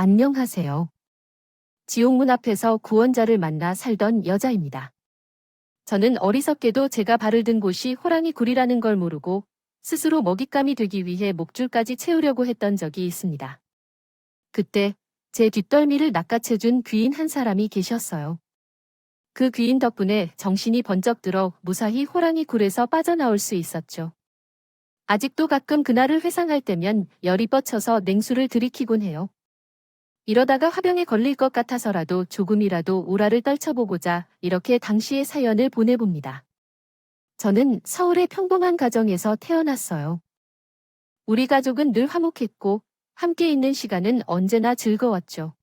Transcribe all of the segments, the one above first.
안녕하세요. 지옥문 앞에서 구원자를 만나 살던 여자입니다. 저는 어리석게도 제가 발을 든 곳이 호랑이 굴이라는 걸 모르고 스스로 먹잇감이 되기 위해 목줄까지 채우려고 했던 적이 있습니다. 그때 제 뒷덜미를 낚아채준 귀인 한 사람이 계셨어요. 그 귀인 덕분에 정신이 번쩍 들어 무사히 호랑이 굴에서 빠져나올 수 있었죠. 아직도 가끔 그날을 회상할 때면 열이 뻗쳐서 냉수를 들이키곤 해요. 이러다가 화병에 걸릴 것 같아서라도 조금이라도 우라를 떨쳐보고자 이렇게 당시의 사연을 보내봅니다. 저는 서울의 평범한 가정에서 태어났어요. 우리 가족은 늘 화목했고 함께 있는 시간은 언제나 즐거웠죠.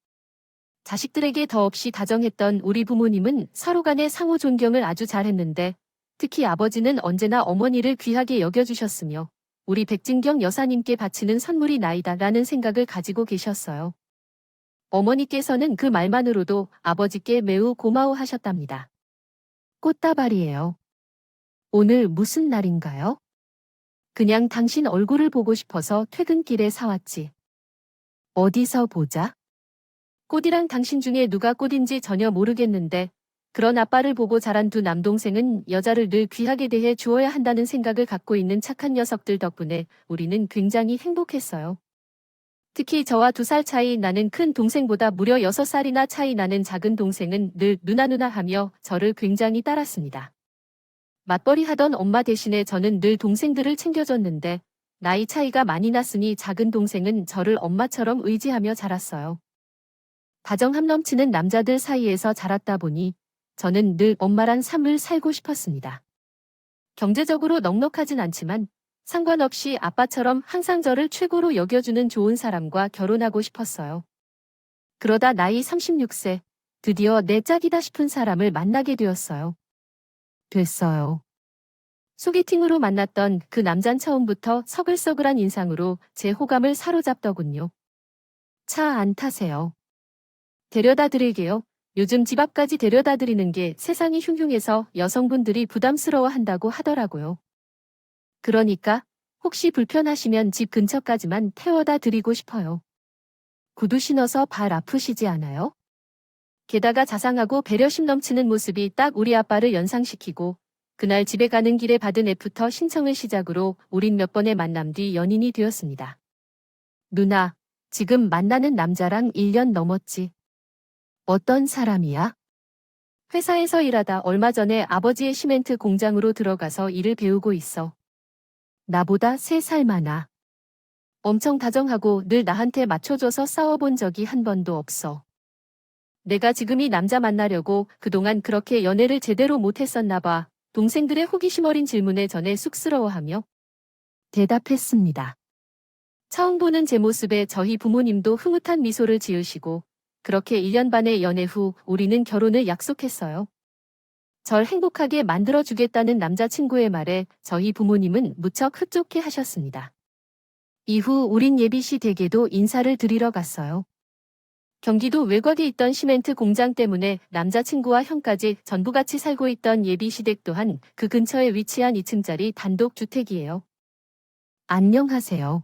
자식들에게 더없이 다정했던 우리 부모님은 서로 간의 상호 존경을 아주 잘했는데 특히 아버지는 언제나 어머니를 귀하게 여겨주셨으며 우리 백진경 여사님께 바치는 선물이 나이다라는 생각을 가지고 계셨어요. 어머니께서는 그 말만으로도 아버지께 매우 고마워하셨답니다. 꽃다발이에요. 오늘 무슨 날인가요? 그냥 당신 얼굴을 보고 싶어서 퇴근길에 사왔지. 어디서 보자? 꽃이랑 당신 중에 누가 꽃인지 전혀 모르겠는데 그런 아빠를 보고 자란 두 남동생은 여자를 늘 귀하게 대해 주어야 한다는 생각을 갖고 있는 착한 녀석들 덕분에 우리는 굉장히 행복했어요. 특히 저와 2살 차이 나는 큰 동생보다 무려 6살이나 차이 나는 작은 동생은 늘 누나 하며 저를 굉장히 따랐습니다. 맞벌이 하던 엄마 대신에 저는 늘 동생들을 챙겨줬는데 나이 차이가 많이 났으니 작은 동생은 저를 엄마처럼 의지하며 자랐어요. 다정함 넘치는 남자들 사이에서 자랐다 보니 저는 늘 엄마란 삶을 살고 싶었습니다. 경제적으로 넉넉하진 않지만 상관없이 아빠처럼 항상 저를 최고로 여겨주는 좋은 사람과 결혼하고 싶었어요. 그러다 나이 36세, 드디어 내 짝이다 싶은 사람을 만나게 되었어요. 됐어요. 소개팅으로 만났던 그 남잔 처음부터 서글서글한 인상으로 제 호감을 사로잡더군요. 차 안 타세요. 데려다 드릴게요. 요즘 집 앞까지 데려다 드리는 게 세상이 흉흉해서 여성분들이 부담스러워 한다고 하더라고요. 그러니까 혹시 불편하시면 집 근처까지만 태워다 드리고 싶어요. 구두 신어서 발 아프시지 않아요? 게다가 자상하고 배려심 넘치는 모습이 딱 우리 아빠를 연상시키고 그날 집에 가는 길에 받은 애프터 신청을 시작으로 우린 몇 번의 만남 뒤 연인이 되었습니다. 누나, 지금 만나는 남자랑 1년 넘었지. 어떤 사람이야? 회사에서 일하다 얼마 전에 아버지의 시멘트 공장으로 들어가서 일을 배우고 있어. 나보다 3살 많아. 엄청 다정하고 늘 나한테 맞춰줘서 싸워본 적이 한 번도 없어. 내가 지금 이 남자 만나려고 그동안 그렇게 연애를 제대로 못했었나 봐. 동생들의 호기심 어린 질문에 전해 쑥스러워하며 대답했습니다. 처음 보는 제 모습에 저희 부모님도 흐뭇한 미소를 지으시고 그렇게 1년 반의 연애 후 우리는 결혼을 약속했어요. 절 행복하게 만들어주겠다는 남자친구의 말에 저희 부모님은 무척 흡족해 하셨습니다. 이후 우린 예비시 댁에도 인사를 드리러 갔어요. 경기도 외곽에 있던 시멘트 공장 때문에 남자친구와 형까지 전부 같이 살고 있던 예비시댁 또한 그 근처에 위치한 2층짜리 단독 주택이에요. 안녕하세요.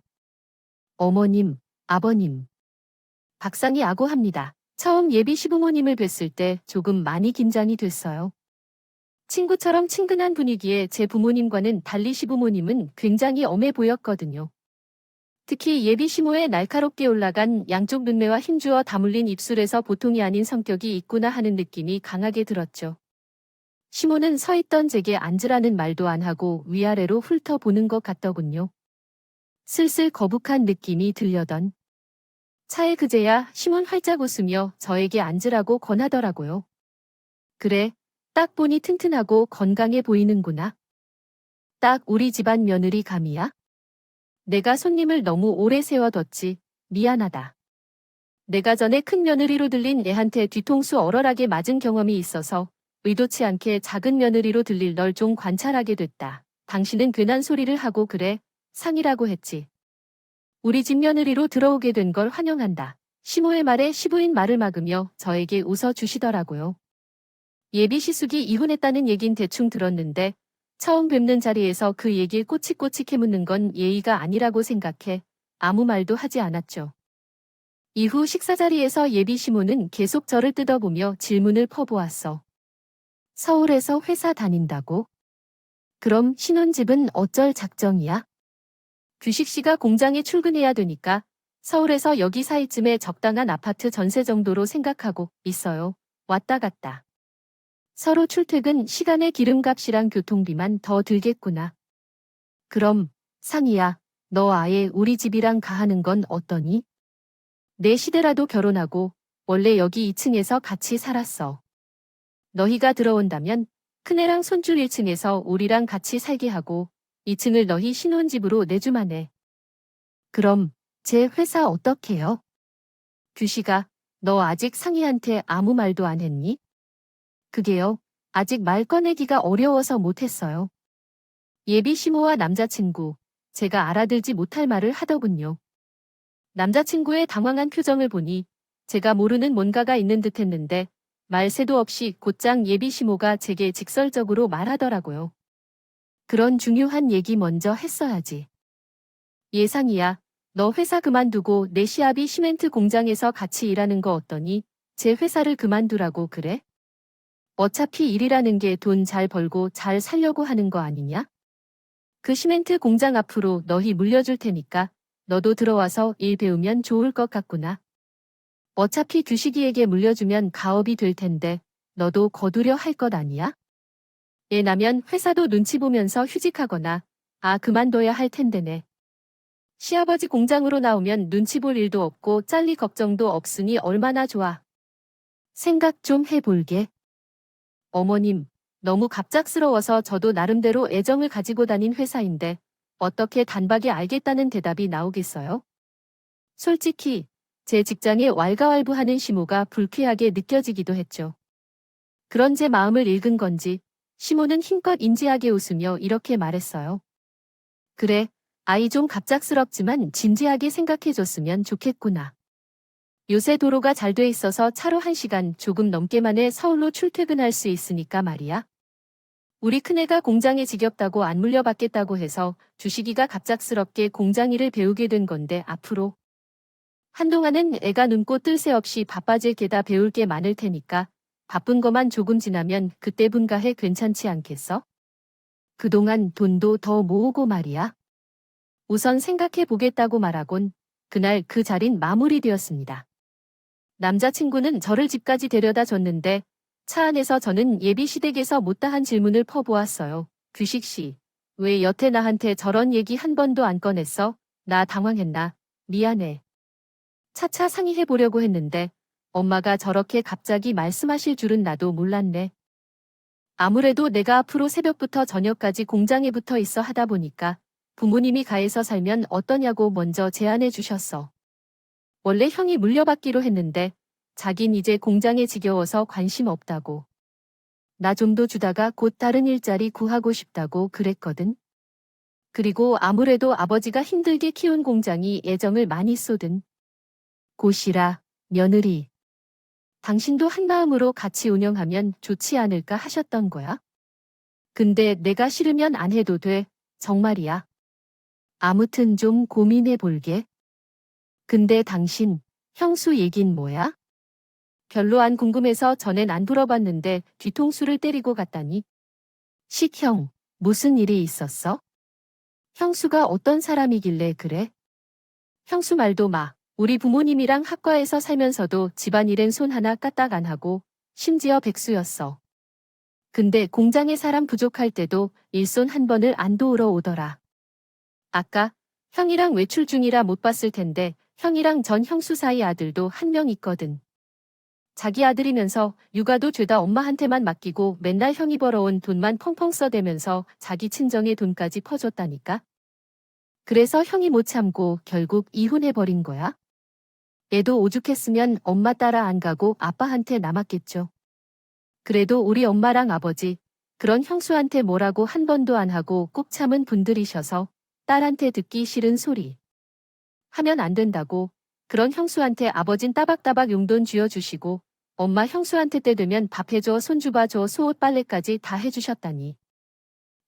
어머님, 아버님. 박상이 아고합니다. 처음 예비 시부모님을 뵀을 때 조금 많이 긴장이 됐어요. 친구처럼 친근한 분위기에 제 부모님과는 달리 시부모님은 굉장히 엄해 보였거든요. 특히 예비 시모의 날카롭게 올라간 양쪽 눈매와 힘주어 다물린 입술에서 보통이 아닌 성격이 있구나 하는 느낌이 강하게 들었죠. 시모는 서 있던 제게 앉으라는 말도 안 하고 위아래로 훑어보는 것 같더군요. 슬슬 거북한 느낌이 들려던 차에 그제야 시몬 활짝 웃으며 저에게 앉으라고 권하더라고요. 그래, 딱 보니 튼튼하고 건강해 보이는구나. 딱 우리 집안 며느리 감이야? 내가 손님을 너무 오래 세워뒀지. 미안하다. 내가 전에 큰 며느리로 들린 애한테 뒤통수 얼얼하게 맞은 경험이 있어서 의도치 않게 작은 며느리로 들릴 널 좀 관찰하게 됐다. 당신은 괜한 소리를 하고 그래. 상이라고 했지. 우리 집 며느리로 들어오게 된 걸 환영한다. 시모의 말에 시부인 말을 막으며 저에게 웃어주시더라고요. 예비 시숙이 이혼했다는 얘긴 대충 들었는데 처음 뵙는 자리에서 그 얘기를 꼬치꼬치 캐묻는 건 예의가 아니라고 생각해 아무 말도 하지 않았죠. 이후 식사 자리에서 예비 시모는 계속 저를 뜯어보며 질문을 퍼보았어. 서울에서 회사 다닌다고? 그럼 신혼집은 어쩔 작정이야? 규식 씨가 공장에 출근해야 되니까 서울에서 여기 사이쯤에 적당한 아파트 전세 정도로 생각하고 있어요. 왔다 갔다. 서로 출퇴근 시간에 기름값이랑 교통비만 더 들겠구나. 그럼 상희야, 너 아예 우리 집이랑 가하는 건 어떠니? 내 시대라도 결혼하고 원래 여기 2층에서 같이 살았어. 너희가 들어온다면 큰애랑 손주 1층에서 우리랑 같이 살게 하고 2층을 너희 신혼집으로 내주만 해. 그럼 제 회사 어떡해요? 규식아, 너 아직 상희한테 아무 말도 안 했니? 그게요. 아직 말 꺼내기가 어려워서 못했어요. 예비 시모와 남자친구, 제가 알아들지 못할 말을 하더군요. 남자친구의 당황한 표정을 보니 제가 모르는 뭔가가 있는 듯 했는데 말새도 없이 곧장 예비 시모가 제게 직설적으로 말하더라고요. 그런 중요한 얘기 먼저 했어야지. 예상이야. 너 회사 그만두고 내 시아비 시멘트 공장에서 같이 일하는 거 어떠니? 제 회사를 그만두라고 그래? 어차피 일이라는 게 돈 잘 벌고 잘 살려고 하는 거 아니냐? 그 시멘트 공장 앞으로 너희 물려줄 테니까 너도 들어와서 일 배우면 좋을 것 같구나. 어차피 규식이에게 물려주면 가업이 될 텐데 너도 거두려 할 것 아니야? 애 나면 회사도 눈치 보면서 휴직하거나 그만둬야 할 텐데네. 시아버지 공장으로 나오면 눈치 볼 일도 없고 잘릴 걱정도 없으니 얼마나 좋아. 생각 좀 해볼게. 어머님, 너무 갑작스러워서 저도 나름대로 애정을 가지고 다닌 회사인데 어떻게 단박에 알겠다는 대답이 나오겠어요? 솔직히 제 직장에 왈가왈부하는 시모가 불쾌하게 느껴지기도 했죠. 그런 제 마음을 읽은 건지 시모는 힘껏 인지하게 웃으며 이렇게 말했어요. 그래, 아이 좀 갑작스럽지만 진지하게 생각해줬으면 좋겠구나. 요새 도로가 잘 돼 있어서 차로 1시간 조금 넘게 만에 서울로 출퇴근할 수 있으니까 말이야. 우리 큰애가 공장에 지겹다고 안 물려받겠다고 해서 주식이가 갑작스럽게 공장 일을 배우게 된 건데 앞으로 한동안은 애가 눈코 뜰 새 없이 바빠질 게다 배울 게 많을 테니까 바쁜 거만 조금 지나면 그때 분가해 괜찮지 않겠어? 그동안 돈도 더 모으고 말이야. 우선 생각해 보겠다고 말하곤 그날 그 자린 마무리되었습니다. 남자친구는 저를 집까지 데려다 줬는데 차 안에서 저는 예비 시댁에서 못다한 질문을 퍼보았어요. 규식 씨, 왜 여태 나한테 저런 얘기 한 번도 안 꺼냈어? 나 당황했나? 미안해. 차차 상의해 보려고 했는데 엄마가 저렇게 갑자기 말씀하실 줄은 나도 몰랐네. 아무래도 내가 앞으로 새벽부터 저녁까지 공장에 붙어 있어 하다 보니까 부모님이 가에서 살면 어떠냐고 먼저 제안해 주셨어. 원래 형이 물려받기로 했는데 자긴 이제 공장에 지겨워서 관심 없다고. 나 좀 더 주다가 곧 다른 일자리 구하고 싶다고 그랬거든. 그리고 아무래도 아버지가 힘들게 키운 공장이 애정을 많이 쏟은 곳이라 며느리. 당신도 한마음으로 같이 운영하면 좋지 않을까 하셨던 거야. 근데 내가 싫으면 안 해도 돼. 정말이야. 아무튼 좀 고민해 볼게. 근데 당신, 형수 얘긴 뭐야? 별로 안 궁금해서 전엔 안 물어봤는데 뒤통수를 때리고 갔다니. 식형, 무슨 일이 있었어? 형수가 어떤 사람이길래 그래? 형수 말도 마. 우리 부모님이랑 학과에서 살면서도 집안일엔 손 하나 까딱 안 하고 심지어 백수였어. 근데 공장에 사람 부족할 때도 일손 한 번을 안 도우러 오더라. 아까 형이랑 외출 중이라 못 봤을 텐데 형이랑 전 형수 사이 아들도 한 명 있거든. 자기 아들이면서 육아도 죄다 엄마한테만 맡기고 맨날 형이 벌어온 돈만 펑펑 써대면서 자기 친정에 돈까지 퍼줬다니까. 그래서 형이 못 참고 결국 이혼해버린 거야. 애도 오죽했으면 엄마 따라 안 가고 아빠한테 남았겠죠. 그래도 우리 엄마랑 아버지, 그런 형수한테 뭐라고 한 번도 안 하고 꼭 참은 분들이셔서 딸한테 듣기 싫은 소리 하면 안 된다고. 그런 형수한테 아버진 따박따박 용돈 쥐어주시고 엄마 형수한테 때 되면 밥 해줘, 손주 봐줘, 속옷 빨래까지 다 해주셨다니.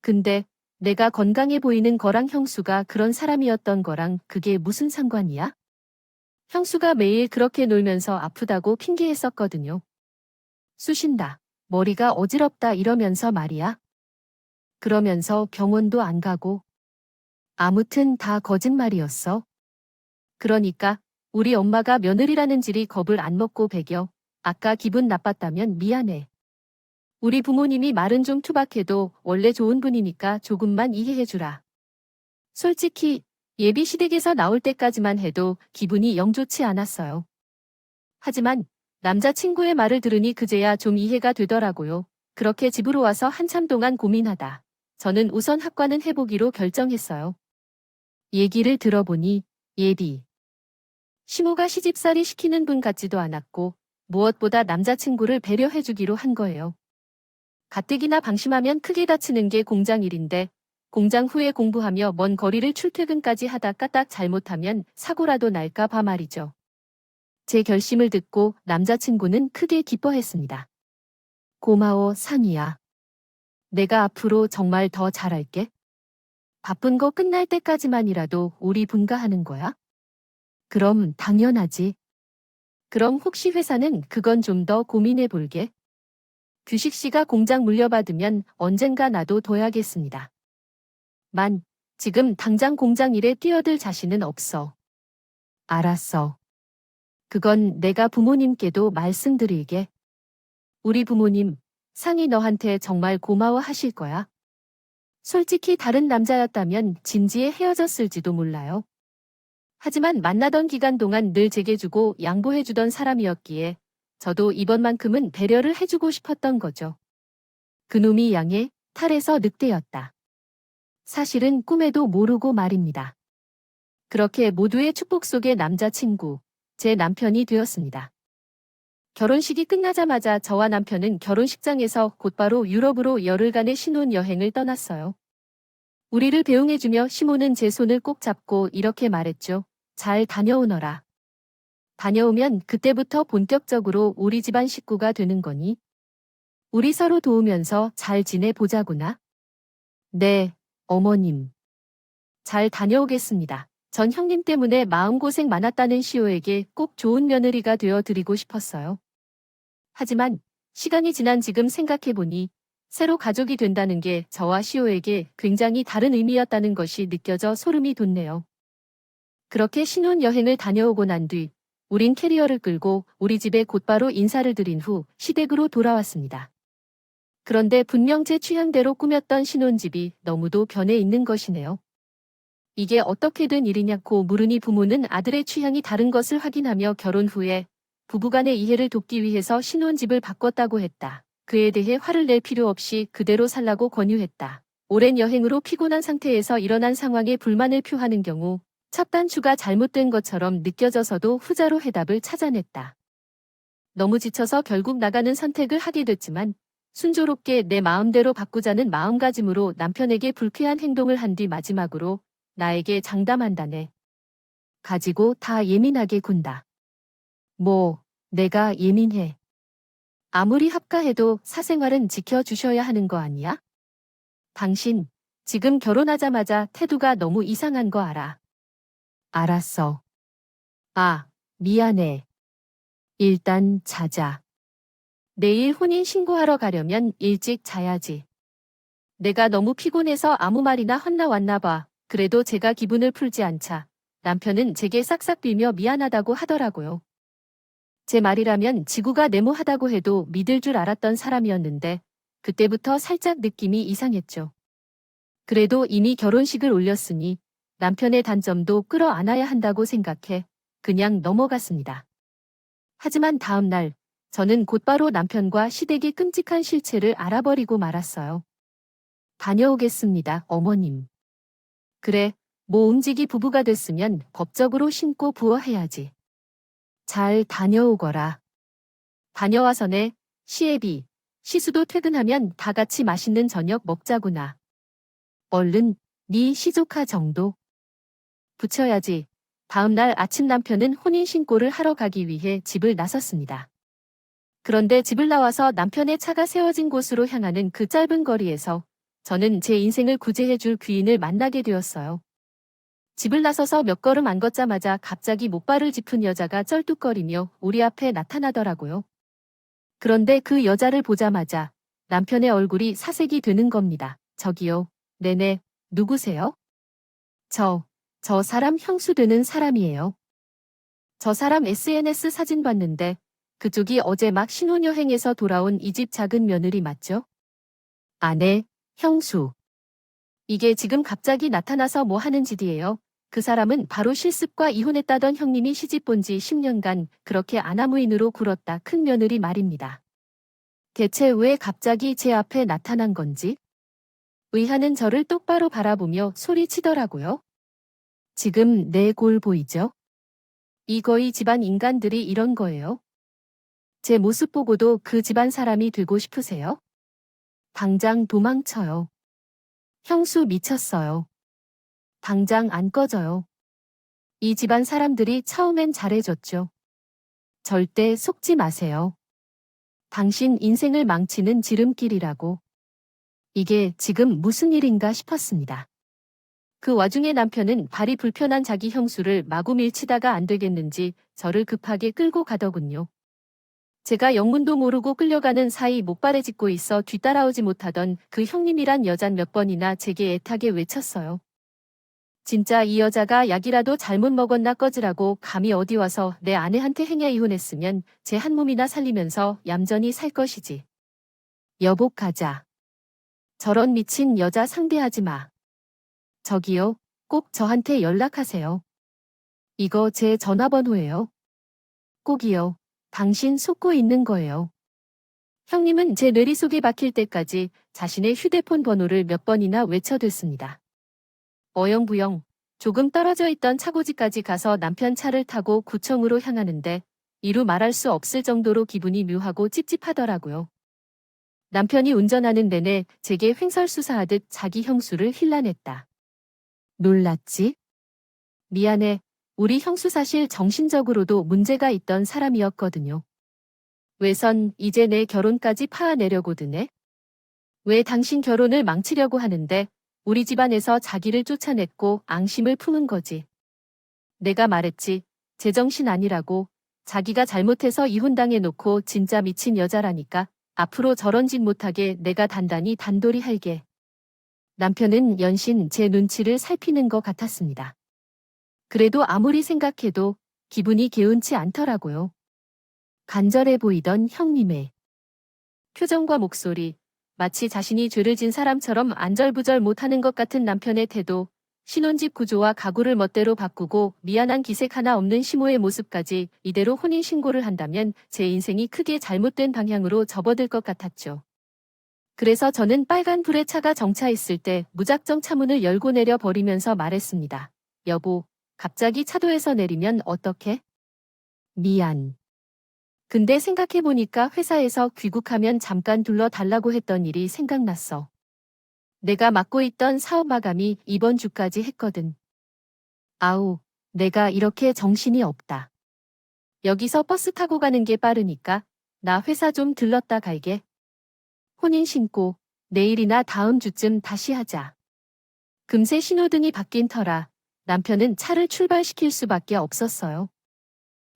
근데 내가 건강해 보이는 거랑 형수가 그런 사람이었던 거랑 그게 무슨 상관이야? 형수가 매일 그렇게 놀면서 아프다고 핑계했었거든요. 쑤신다. 머리가 어지럽다 이러면서 말이야. 그러면서 병원도 안 가고. 아무튼 다 거짓말이었어. 그러니까 우리 엄마가 며느리라는 질이 겁을 안 먹고 배겨. 아까 기분 나빴다면 미안해. 우리 부모님이 말은 좀 투박해도 원래 좋은 분이니까 조금만 이해해주라. 솔직히 예비 시댁에서 나올 때까지만 해도 기분이 영 좋지 않았어요. 하지만 남자친구의 말을 들으니 그제야 좀 이해가 되더라고요. 그렇게 집으로 와서 한참 동안 고민하다. 저는 우선 학과는 해보기로 결정했어요. 얘기를 들어보니 예비 시모가 시집살이 시키는 분 같지도 않았고 무엇보다 남자친구를 배려해주기로 한 거예요. 가뜩이나 방심하면 크게 다치는 게 공장 일인데 공장 후에 공부하며 먼 거리를 출퇴근까지 하다 까딱 잘못하면 사고라도 날까 봐 말이죠. 제 결심을 듣고 남자친구는 크게 기뻐했습니다. 고마워, 상희야. 내가 앞으로 정말 더 잘할게. 바쁜 거 끝날 때까지만이라도 우리 분가하는 거야? 그럼 당연하지. 그럼 혹시 회사는 그건 좀 더 고민해 볼게. 규식 씨가 공장 물려받으면 언젠가 나도 둬야겠습니다. 지금 당장 공장 일에 뛰어들 자신은 없어. 알았어. 그건 내가 부모님께도 말씀드릴게. 우리 부모님, 상희 너한테 정말 고마워하실 거야. 솔직히 다른 남자였다면 진지에 헤어졌을지도 몰라요. 하지만 만나던 기간 동안 늘 제게 주고 양보해주던 사람이었기에 저도 이번만큼은 배려를 해주고 싶었던 거죠. 그놈이 양의 탈에서 늑대였다. 사실은 꿈에도 모르고 말입니다. 그렇게 모두의 축복 속에 남자친구, 제 남편이 되었습니다. 결혼식이 끝나자마자 저와 남편은 결혼식장에서 곧바로 유럽으로 열흘간의 신혼여행을 떠났어요. 우리를 배웅해주며 시모는 제 손을 꼭 잡고 이렇게 말했죠. 잘 다녀오너라. 다녀오면 그때부터 본격적으로 우리 집안 식구가 되는 거니? 우리 서로 도우면서 잘 지내보자구나. 네, 어머님. 잘 다녀오겠습니다. 전 형님 때문에 마음고생 많았다는 시호에게 꼭 좋은 며느리가 되어 드리고 싶었어요. 하지만 시간이 지난 지금 생각해보니 새로 가족이 된다는 게 저와 시호에게 굉장히 다른 의미였다는 것이 느껴져 소름이 돋네요. 그렇게 신혼여행을 다녀오고 난 뒤 우린 캐리어를 끌고 우리 집에 곧바로 인사를 드린 후 시댁으로 돌아왔습니다. 그런데 분명 제 취향대로 꾸몄던 신혼집이 너무도 변해 있는 것이네요. 이게 어떻게 된 일이냐고 물으니 부모는 아들의 취향이 다른 것을 확인하며 결혼 후에 부부간의 이해를 돕기 위해서 신혼집을 바꿨다고 했다. 그에 대해 화를 낼 필요 없이 그대로 살라고 권유했다. 오랜 여행으로 피곤한 상태에서 일어난 상황에 불만을 표하는 경우 첫 단추가 잘못된 것처럼 느껴져서도 후자로 해답을 찾아냈다. 너무 지쳐서 결국 나가는 선택을 하게 됐지만 순조롭게 내 마음대로 바꾸자는 마음가짐으로 남편에게 불쾌한 행동을 한 뒤 마지막으로 나에게 장담한다네. 가지고 다 예민하게 군다. 뭐, 내가 예민해. 아무리 합가해도 사생활은 지켜주셔야 하는 거 아니야? 당신, 지금 결혼하자마자 태도가 너무 이상한 거 알아. 알았어. 아, 미안해. 일단 자자. 내일 혼인 신고하러 가려면 일찍 자야지. 내가 너무 피곤해서 아무 말이나 헛나왔나 봐. 그래도 제가 기분을 풀지 않자 남편은 제게 싹싹 빌며 미안하다고 하더라고요. 제 말이라면 지구가 네모하다고 해도 믿을 줄 알았던 사람이었는데 그때부터 살짝 느낌이 이상했죠. 그래도 이미 결혼식을 올렸으니 남편의 단점도 끌어안아야 한다고 생각해 그냥 넘어갔습니다. 하지만 다음 날 저는 곧바로 남편과 시댁의 끔찍한 실체를 알아버리고 말았어요. 다녀오겠습니다, 어머님. 그래, 모음지기 부부가 됐으면 법적으로 신고 부어해야지. 잘 다녀오거라. 다녀와서네, 시애비, 시수도 퇴근하면 다 같이 맛있는 저녁 먹자구나. 얼른, 네 시조카 정도. 붙여야지. 다음 날 아침 남편은 혼인신고를 하러 가기 위해 집을 나섰습니다. 그런데 집을 나와서 남편의 차가 세워진 곳으로 향하는 그 짧은 거리에서 저는 제 인생을 구제해줄 귀인을 만나게 되었어요. 집을 나서서 몇 걸음 안 걷자마자 갑자기 목발을 짚은 여자가 쩔뚝거리며 우리 앞에 나타나더라고요. 그런데 그 여자를 보자마자 남편의 얼굴이 사색이 되는 겁니다. 저기요. 네네. 누구세요? 저, 저 사람 형수 되는 사람이에요. 저 사람 SNS 사진 봤는데 그쪽이 어제 막 신혼여행에서 돌아온 이 집 작은 며느리 맞죠? 아내, 형수. 이게 지금 갑자기 나타나서 뭐 하는 짓이에요? 그 사람은 바로 실습과 이혼했다던 형님이 시집 본 지 10년간 그렇게 아나무인으로 굴었다 큰 며느리 말입니다. 대체 왜 갑자기 제 앞에 나타난 건지? 의하는 저를 똑바로 바라보며 소리치더라고요. 지금 내 골 보이죠? 이 거의 집안 인간들이 이런 거예요. 제 모습 보고도 그 집안 사람이 되고 싶으세요? 당장 도망쳐요. 형수 미쳤어요. 당장 안 꺼져요. 이 집안 사람들이 처음엔 잘해줬죠. 절대 속지 마세요. 당신 인생을 망치는 지름길이라고. 이게 지금 무슨 일인가 싶었습니다. 그 와중에 남편은 발이 불편한 자기 형수를 마구 밀치다가 안 되겠는지 저를 급하게 끌고 가더군요. 제가 영문도 모르고 끌려가는 사이 목발에 짚고 있어 뒤따라오지 못하던 그 형님이란 여잔 몇 번이나 제게 애타게 외쳤어요. 진짜 이 여자가 약이라도 잘못 먹었나 꺼지라고 감히 어디 와서 내 아내한테 행야 이혼했으면 제 한 몸이나 살리면서 얌전히 살 것이지. 여복하자. 저런 미친 여자 상대하지 마. 저기요, 꼭 저한테 연락하세요. 이거 제 전화번호예요. 꼭이요. 당신 속고 있는 거예요. 형님은 제 뇌리 속에 박힐 때까지 자신의 휴대폰 번호를 몇 번이나 외쳐댔습니다. 어영부영 조금 떨어져 있던 차고지까지 가서 남편 차를 타고 구청으로 향하는데 이루 말할 수 없을 정도로 기분이 묘하고 찝찝하더라고요. 남편이 운전하는 내내 제게 횡설수사하듯 자기 형수를 힐난했다. 놀랐지? 미안해. 우리 형수 사실 정신적으로도 문제가 있던 사람이었거든요. 왜선 이제 내 결혼까지 파내려고 드네? 왜 당신 결혼을 망치려고 하는데 우리 집안에서 자기를 쫓아냈고 앙심을 품은 거지. 내가 말했지. 제정신 아니라고. 자기가 잘못해서 이혼당해놓고 진짜 미친 여자라니까. 앞으로 저런 짓 못하게 내가 단단히 단돌이 할게. 남편은 연신 제 눈치를 살피는 것 같았습니다. 그래도 아무리 생각해도 기분이 개운치 않더라고요. 간절해 보이던 형님의 표정과 목소리, 마치 자신이 죄를 진 사람처럼 안절부절 못하는 것 같은 남편의 태도, 신혼집 구조와 가구를 멋대로 바꾸고 미안한 기색 하나 없는 시모의 모습까지 이대로 혼인신고를 한다면 제 인생이 크게 잘못된 방향으로 접어들 것 같았죠. 그래서 저는 빨간 불에 차가 정차했을 때 무작정 차문을 열고 내려 버리면서 말했습니다. 여보, 갑자기 차도에서 내리면 어떡해? 미안. 근데 생각해보니까 회사에서 귀국하면 잠깐 둘러달라고 했던 일이 생각났어. 내가 맡고 있던 사업 마감이 이번 주까지 했거든. 아우, 내가 이렇게 정신이 없다. 여기서 버스 타고 가는 게 빠르니까 나 회사 좀 들렀다 갈게. 혼인 신고 내일이나 다음 주쯤 다시 하자. 금세 신호등이 바뀐 터라 남편은 차를 출발시킬 수밖에 없었어요.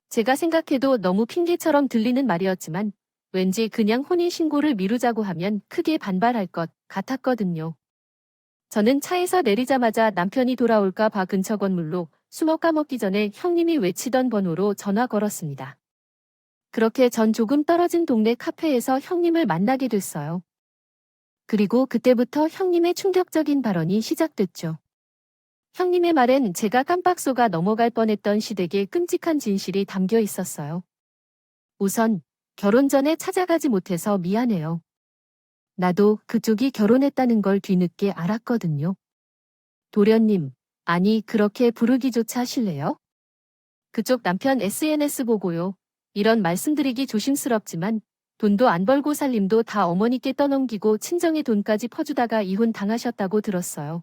제가 생각해도 너무 핑계처럼 들리는 말이었지만 왠지 그냥 혼인신고를 미루자고 하면 크게 반발할 것 같았거든요. 저는 차에서 내리자마자 남편이 돌아올까 봐 근처 건물로 숨어 까먹기 전에 형님이 외치던 번호로 전화 걸었습니다. 그렇게 전 조금 떨어진 동네 카페에서 형님을 만나게 됐어요. 그리고 그때부터 형님의 충격적인 발언이 시작됐죠. 형님의 말엔 제가 깜빡 속아 넘어갈 뻔했던 시댁의 끔찍한 진실이 담겨 있었어요. 우선 결혼 전에 찾아가지 못해서 미안해요. 나도 그쪽이 결혼했다는 걸 뒤늦게 알았거든요. 도련님, 아니 그렇게 부르기조차 하실래요? 그쪽 남편 SNS 보고요. 이런 말씀드리기 조심스럽지만 돈도 안 벌고 살림도 다 어머니께 떠넘기고 친정의 돈까지 퍼주다가 이혼 당하셨다고 들었어요.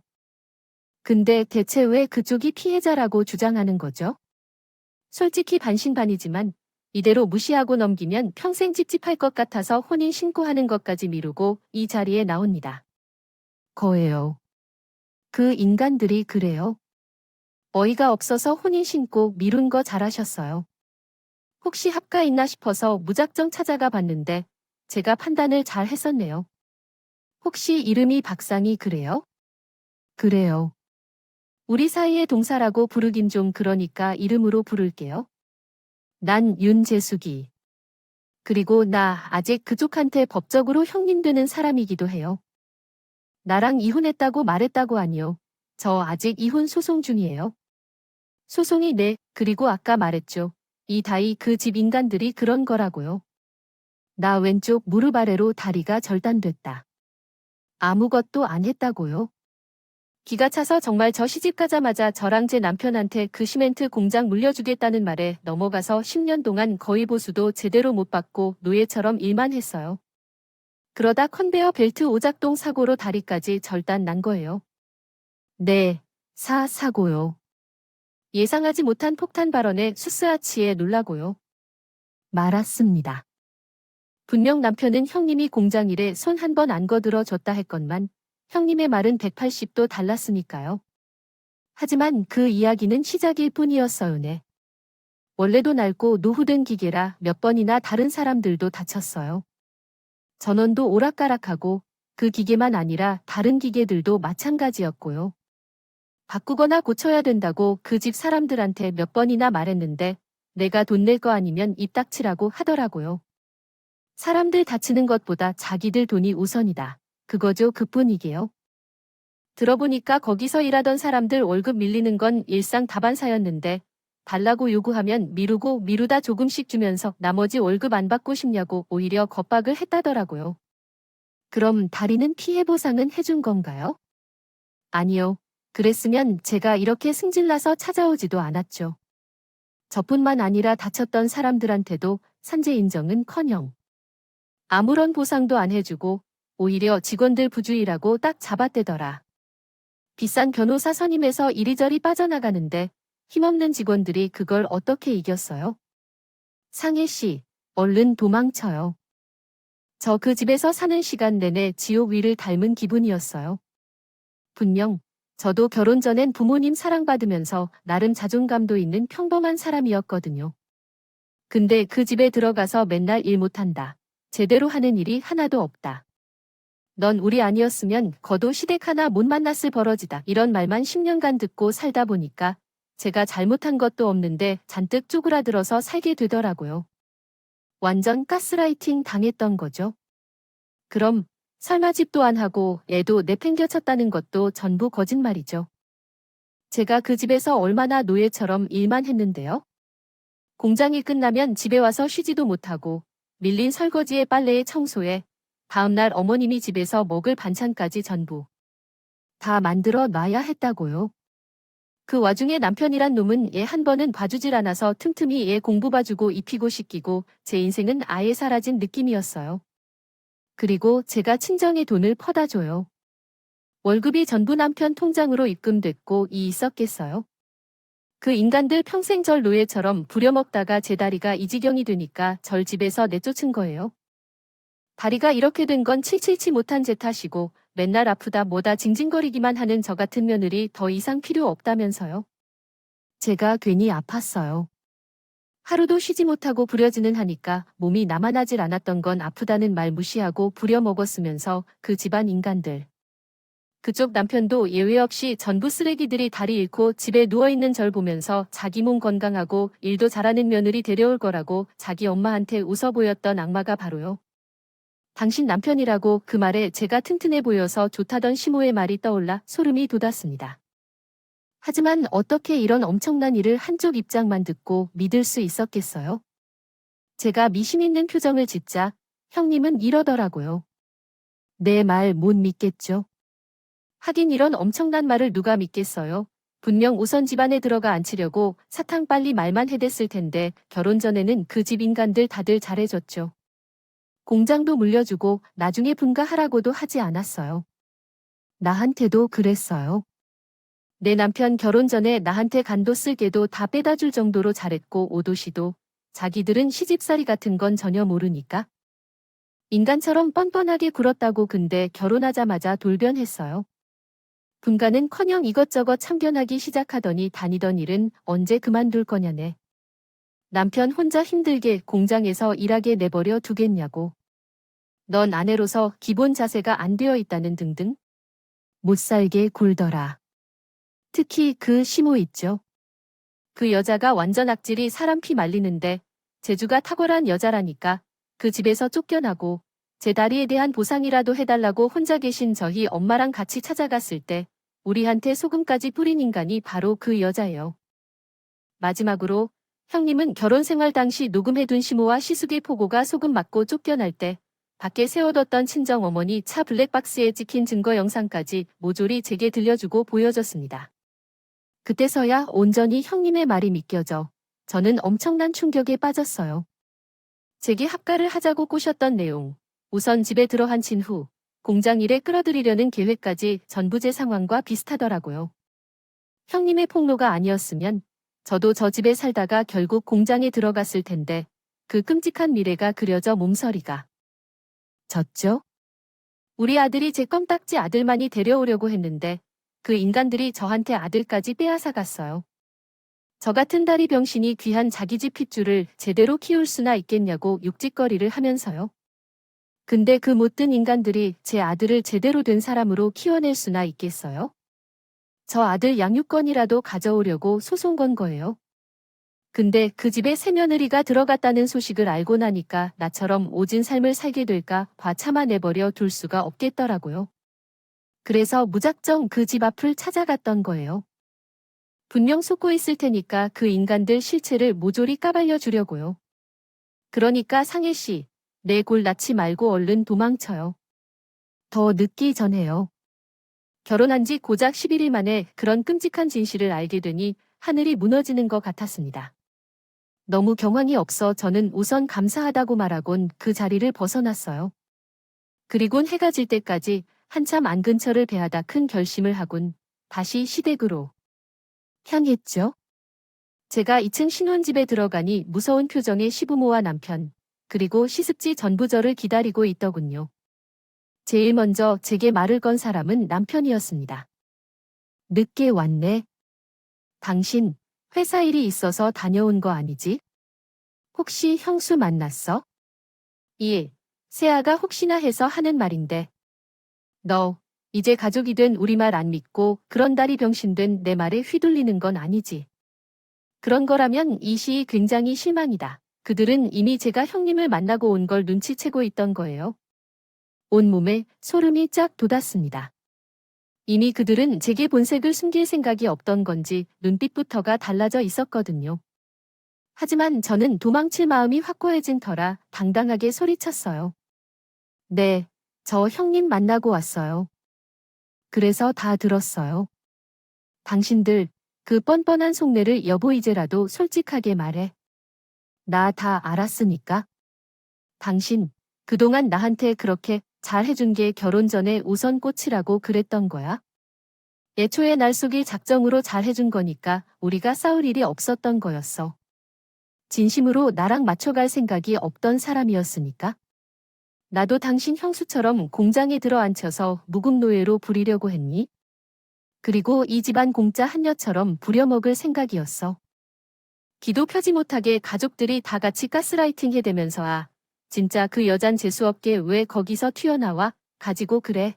근데 대체 왜 그쪽이 피해자라고 주장하는 거죠? 솔직히 반신반의지만 이대로 무시하고 넘기면 평생 찝찝할 것 같아서 혼인 신고하는 것까지 미루고 이 자리에 나옵니다. 거예요. 그 인간들이 그래요. 어이가 없어서 혼인신고 미룬 거 잘하셨어요. 혹시 합가 있나 싶어서 무작정 찾아가 봤는데 제가 판단을 잘 했었네요. 혹시 이름이 박상희 그래요? 그래요. 우리 사이의 동사라고 부르긴 좀 그러니까 이름으로 부를게요. 난 윤재숙이. 그리고 나 아직 그쪽한테 법적으로 형님 되는 사람이기도 해요. 나랑 이혼했다고 말했다고 아니요. 저 아직 이혼 소송 중이에요. 소송이 네, 그리고 아까 말했죠. 이 다이 그 집 인간들이 그런 거라고요. 나 왼쪽 무릎 아래로 다리가 절단됐다. 아무것도 안 했다고요. 기가 차서 정말 저 시집 가자마자 저랑 제 남편한테 그 시멘트 공장 물려주겠다는 말에 넘어가서 10년 동안 거의 보수도 제대로 못 받고 노예처럼 일만 했어요. 그러다 컨베어 벨트 오작동 사고로 다리까지 절단 난 거예요. 네, 사고요. 예상하지 못한 폭탄 발언에 수스아치에 놀라고요. 말았습니다. 분명 남편은 형님이 공장 일에 손 한 번 안 거들어 줬다 했건만 형님의 말은 180도 달랐으니까요. 하지만 그 이야기는 시작일 뿐이었어요. 네. 원래도 낡고 노후된 기계라 몇 번이나 다른 사람들도 다쳤어요. 전원도 오락가락하고 그 기계만 아니라 다른 기계들도 마찬가지였고요. 바꾸거나 고쳐야 된다고 그 집 사람들한테 몇 번이나 말했는데 내가 돈 낼 거 아니면 입 닥치라고 하더라고요. 사람들 다치는 것보다 자기들 돈이 우선이다. 그거죠 그뿐이게요. 들어보니까 거기서 일하던 사람들 월급 밀리는 건 일상 다반사였는데 달라고 요구하면 미루고 미루다 조금씩 주면서 나머지 월급 안 받고 싶냐고 오히려 겁박을 했다더라고요. 그럼 다리는 피해 보상은 해준 건가요? 아니요. 그랬으면 제가 이렇게 승질나서 찾아오지도 않았죠. 저뿐만 아니라 다쳤던 사람들한테도 산재 인정은커녕 아무런 보상도 안 해주고 오히려 직원들 부주의라고 딱 잡아떼더라. 비싼 변호사 선임해서 이리저리 빠져나가는데 힘없는 직원들이 그걸 어떻게 이겼어요? 상혜 씨, 얼른 도망쳐요. 저 그 집에서 사는 시간 내내 지옥 위를 닮은 기분이었어요. 분명 저도 결혼 전엔 부모님 사랑받으면서 나름 자존감도 있는 평범한 사람이었거든요. 근데 그 집에 들어가서 맨날 일 못한다. 제대로 하는 일이 하나도 없다. 넌 우리 아니었으면 거도 시댁 하나 못 만났을 버러지다. 이런 말만 10년간 듣고 살다 보니까 제가 잘못한 것도 없는데 잔뜩 쪼그라들어서 살게 되더라고요. 완전 가스라이팅 당했던 거죠. 그럼 설마 집도 안 하고 애도 내팽겨쳤다는 것도 전부 거짓말이죠. 제가 그 집에서 얼마나 노예처럼 일만 했는데요. 공장이 끝나면 집에 와서 쉬지도 못하고 밀린 설거지에 빨래에 청소에 다음날 어머님이 집에서 먹을 반찬까지 전부 다 만들어 놔야 했다고요. 그 와중에 남편이란 놈은 얘 한 번은 봐주질 않아서 틈틈이 얘 공부 봐주고 입히고 씻기고 제 인생은 아예 사라진 느낌이었어요. 그리고 제가 친정에 돈을 퍼다 줘요. 월급이 전부 남편 통장으로 입금됐고 있었겠어요. 그 인간들 평생 절 노예처럼 부려먹다가 제 다리가 이 지경이 되니까 절 집에서 내쫓은 거예요. 다리가 이렇게 된 건 칠칠치 못한 제 탓이고 맨날 아프다 뭐다 징징거리기만 하는 저 같은 며느리 더 이상 필요 없다면서요. 제가 괜히 아팠어요. 하루도 쉬지 못하고 부려지는 하니까 몸이 나만하질 않았던 건 아프다는 말 무시하고 부려먹었으면서 그 집안 인간들. 그쪽 남편도 예외 없이 전부 쓰레기들이 다리 잃고 집에 누워있는 절 보면서 자기 몸 건강하고 일도 잘하는 며느리 데려올 거라고 자기 엄마한테 웃어 보였던 악마가 바로요. 당신 남편이라고 그 말에 제가 튼튼해 보여서 좋다던 시모의 말이 떠올라 소름이 돋았습니다. 하지만 어떻게 이런 엄청난 일을 한쪽 입장만 듣고 믿을 수 있었겠어요? 제가 미심 있는 표정을 짓자 형님은 이러더라고요. 내 말 못 믿겠죠? 하긴 이런 엄청난 말을 누가 믿겠어요? 분명 우선 집안에 들어가 앉히려고 사탕 빨리 말만 해댔을 텐데 결혼 전에는 그 집 인간들 다들 잘해줬죠. 공장도 물려주고 나중에 분가하라고도 하지 않았어요. 나한테도 그랬어요. 내 남편 결혼 전에 나한테 간도 쓸개도 다 빼다 줄 정도로 잘했고 오도시도 자기들은 시집살이 같은 건 전혀 모르니까. 인간처럼 뻔뻔하게 굴었다고 근데 결혼하자마자 돌변했어요. 분가는커녕 이것저것 참견하기 시작하더니 다니던 일은 언제 그만둘 거냐네. 남편 혼자 힘들게 공장에서 일하게 내버려 두겠냐고. 넌 아내로서 기본 자세가 안 되어 있다는 등등. 못 살게 굴더라. 특히 그 시모 있죠. 그 여자가 완전 악질이 사람 피 말리는데 재주가 탁월한 여자라니까 그 집에서 쫓겨나고 제 다리에 대한 보상이라도 해달라고 혼자 계신 저희 엄마랑 같이 찾아갔을 때 우리한테 소금까지 뿌린 인간이 바로 그 여자예요. 마지막으로 형님은 결혼 생활 당시 녹음해둔 시모와 시숙의 포고가 소금 맞고 쫓겨날 때 밖에 세워뒀던 친정어머니 차 블랙박스에 찍힌 증거 영상까지 모조리 제게 들려주고 보여줬습니다. 그때서야 온전히 형님의 말이 믿겨져 저는 엄청난 충격에 빠졌어요. 제게 합가를 하자고 꼬셨던 내용, 우선 집에 들어앉힌 후 공장 일에 끌어들이려는 계획까지 전부 제 상황과 비슷하더라고요. 형님의 폭로가 아니었으면 저도 저 집에 살다가 결국 공장에 들어갔을 텐데 그 끔찍한 미래가 그려져 몸서리가 졌죠? 우리 아들이 제 껌딱지 아들만이 데려오려고 했는데 그 인간들이 저한테 아들까지 빼앗아 갔어요. 저 같은 다리 병신이 귀한 자기 집 핏줄을 제대로 키울 수나 있겠냐고 육짓거리를 하면서요. 근데 그 못된 인간들이 제 아들을 제대로 된 사람으로 키워낼 수나 있겠어요? 저 아들 양육권이라도 가져오려고 소송 건 거예요. 근데 그 집에 새며느리가 들어갔다는 소식을 알고 나니까 나처럼 오진 삶을 살게 될까 봐 참아내버려 둘 수가 없겠더라고요. 그래서 무작정 그 집 앞을 찾아갔던 거예요. 분명 속고 있을 테니까 그 인간들 실체를 모조리 까발려 주려고요. 그러니까 상혜 씨, 내 골 낳지 말고 얼른 도망쳐요. 더 늦기 전에요. 결혼한 지 고작 11일 만에 그런 끔찍한 진실을 알게 되니 하늘이 무너지는 것 같았습니다. 너무 경황이 없어 저는 우선 감사하다고 말하곤 그 자리를 벗어났어요. 그리곤 해가 질 때까지 한참 안 근처를 배하다 큰 결심을 하곤 다시 시댁으로 향했죠. 제가 2층 신혼집에 들어가니 무서운 표정의 시부모와 남편, 그리고 시습지 전부 저를 기다리고 있더군요. 제일 먼저 제게 말을 건 사람은 남편이었습니다. 늦게 왔네. 당신, 회사 일이 있어서 다녀온 거 아니지? 혹시 형수 만났어? 예, 세아가 혹시나 해서 하는 말인데. 너, 이제 가족이 된 우리 말 안 믿고 그런 다리 병신된 내 말에 휘둘리는 건 아니지. 그런 거라면 이 시이 굉장히 실망이다. 그들은 이미 제가 형님을 만나고 온 걸 눈치채고 있던 거예요. 온몸에 소름이 쫙 돋았습니다. 이미 그들은 제게 본색을 숨길 생각이 없던 건지 눈빛부터가 달라져 있었거든요. 하지만 저는 도망칠 마음이 확고해진 터라 당당하게 소리쳤어요. 네, 저 형님 만나고 왔어요. 그래서 다 들었어요. 당신들, 그 뻔뻔한 속내를 여보 이제라도 솔직하게 말해. 나 다 알았으니까. 당신, 그동안 나한테 그렇게 잘해준 게 결혼 전에 우선 꽃이라고 그랬던 거야? 애초에 날 속일 작정으로 잘해준 거니까 우리가 싸울 일이 없었던 거였어. 진심으로 나랑 맞춰갈 생각이 없던 사람이었으니까. 나도 당신 형수처럼 공장에 들어앉혀서 무급노예로 부리려고 했니? 그리고 이 집안 공짜 한여처럼 부려먹을 생각이었어. 기도 펴지 못하게 가족들이 다 같이 가스라이팅 해대면서 진짜 그 여잔 재수없게 왜 거기서 튀어나와 가지고 그래.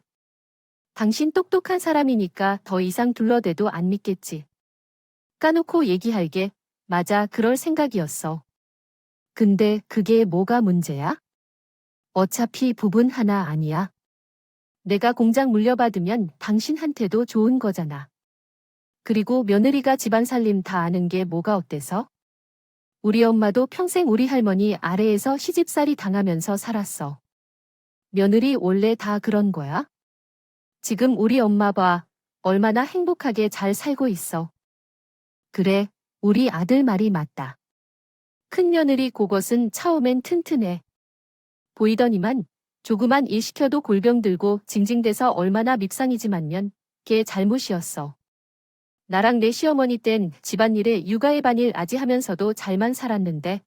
당신 똑똑한 사람이니까 더 이상 둘러대도 안 믿겠지. 까놓고 얘기할게. 맞아, 그럴 생각이었어. 근데 그게 뭐가 문제야? 어차피 부분 하나 아니야. 내가 공장 물려받으면 당신한테도 좋은 거잖아. 그리고 며느리가 집안 살림 다 아는 게 뭐가 어때서? 우리 엄마도 평생 우리 할머니 아래에서 시집살이 당하면서 살았어. 며느리 원래 다 그런 거야? 지금 우리 엄마 봐. 얼마나 행복하게 잘 살고 있어. 그래, 우리 아들 말이 맞다. 큰 며느리 그것은 처음엔 튼튼해. 보이더니만 조그만 일 시켜도 골병 들고 징징대서 얼마나 밉상이지만년 걔 잘못이었어. 나랑 내 시어머니 땐 집안일에 육아의 반일 아지하면서도 잘만 살았는데.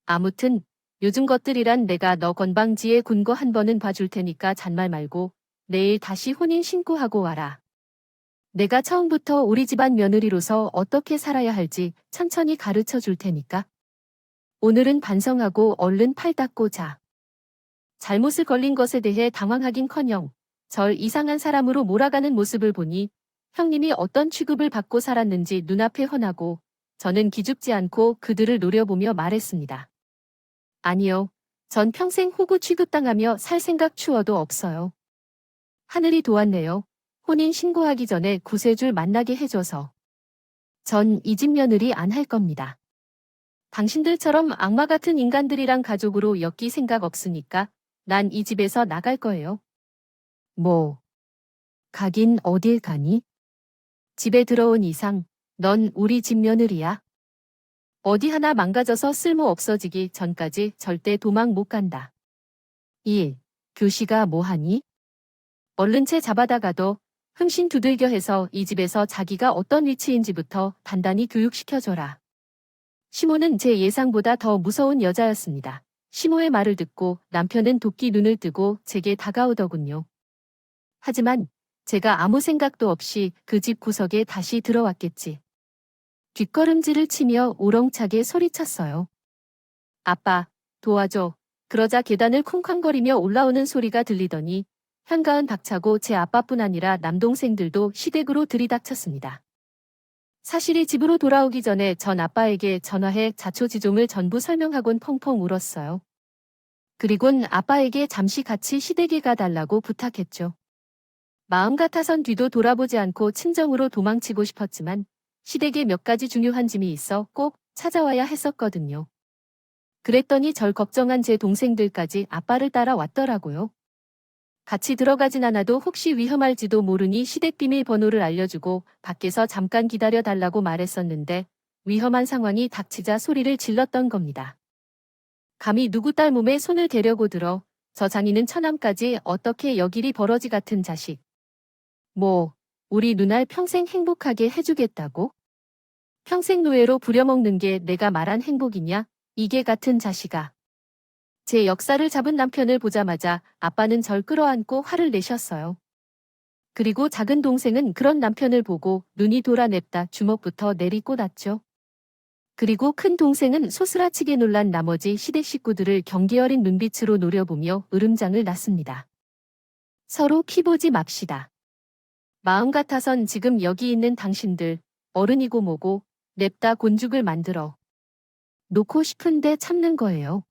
아무튼 요즘 것들이란 내가 너 건방지에 군 거 한 번은 봐줄 테니까 잔말 말고 내일 다시 혼인 신고하고 와라. 내가 처음부터 우리 집안 며느리로서 어떻게 살아야 할지 천천히 가르쳐 줄 테니까. 오늘은 반성하고 얼른 팔 닦고 자. 잘못을 걸린 것에 대해 당황하긴커녕 절 이상한 사람으로 몰아가는 모습을 보니 형님이 어떤 취급을 받고 살았는지 눈앞에 훤하고 저는 기죽지 않고 그들을 노려보며 말했습니다. 아니요. 전 평생 호구 취급당하며 살 생각 추워도 없어요. 하늘이 도왔네요. 혼인 신고하기 전에 구세줄 만나게 해줘서. 전 이 집 며느리 안 할 겁니다. 당신들처럼 악마 같은 인간들이랑 가족으로 엮일 생각 없으니까 난 이 집에서 나갈 거예요. 뭐, 가긴 어딜 가니? 집에 들어온 이상 넌 우리 집 며느리야. 어디 하나 망가져서 쓸모 없어지기 전까지 절대 도망 못 간다. 1. 교시가 뭐하니? 얼른 채 잡아다가도 흥신 두들겨 해서 이 집에서 자기가 어떤 위치인지부터 단단히 교육시켜줘라. 시모는 제 예상보다 더 무서운 여자였습니다. 시모의 말을 듣고 남편은 도끼 눈을 뜨고 제게 다가오더군요. 하지만 제가 아무 생각도 없이 그 집 구석에 다시 들어왔겠지. 뒷걸음질을 치며 우렁차게 소리쳤어요. 아빠, 도와줘. 그러자 계단을 쿵쾅거리며 올라오는 소리가 들리더니 한가은 박차고 제 아빠뿐 아니라 남동생들도 시댁으로 들이닥쳤습니다. 사실이 집으로 돌아오기 전에 전 아빠에게 전화해 자초지종을 전부 설명하곤 펑펑 울었어요. 그리곤 아빠에게 잠시 같이 시댁에 가달라고 부탁했죠. 마음 같아선 뒤도 돌아보지 않고 친정으로 도망치고 싶었지만 시댁에 몇 가지 중요한 짐이 있어 꼭 찾아와야 했었거든요. 그랬더니 절 걱정한 제 동생들까지 아빠를 따라왔더라고요. 같이 들어가진 않아도 혹시 위험할지도 모르니 시댁 비밀번호를 알려주고 밖에서 잠깐 기다려달라고 말했었는데 위험한 상황이 닥치자 소리를 질렀던 겁니다. 감히 누구 딸 몸에 손을 대려고 들어 저 장인은 처남까지 어떻게 여길이 버러지 같은 자식. 뭐, 우리 누날 평생 행복하게 해주겠다고? 평생 노예로 부려먹는 게 내가 말한 행복이냐? 이게 같은 자식아. 제 역사를 잡은 남편을 보자마자 아빠는 절 끌어안고 화를 내셨어요. 그리고 작은 동생은 그런 남편을 보고 눈이 돌아냅다 주먹부터 내리꽂았죠. 그리고 큰 동생은 소스라치게 놀란 나머지 시댁 식구들을 경계 어린 눈빛으로 노려보며 으름장을 놨습니다. 서로 피 보지 맙시다. 마음 같아선 지금 여기 있는 당신들, 어른이고 뭐고 냅다 곤죽을 만들어 놓고 싶은데 참는 거예요.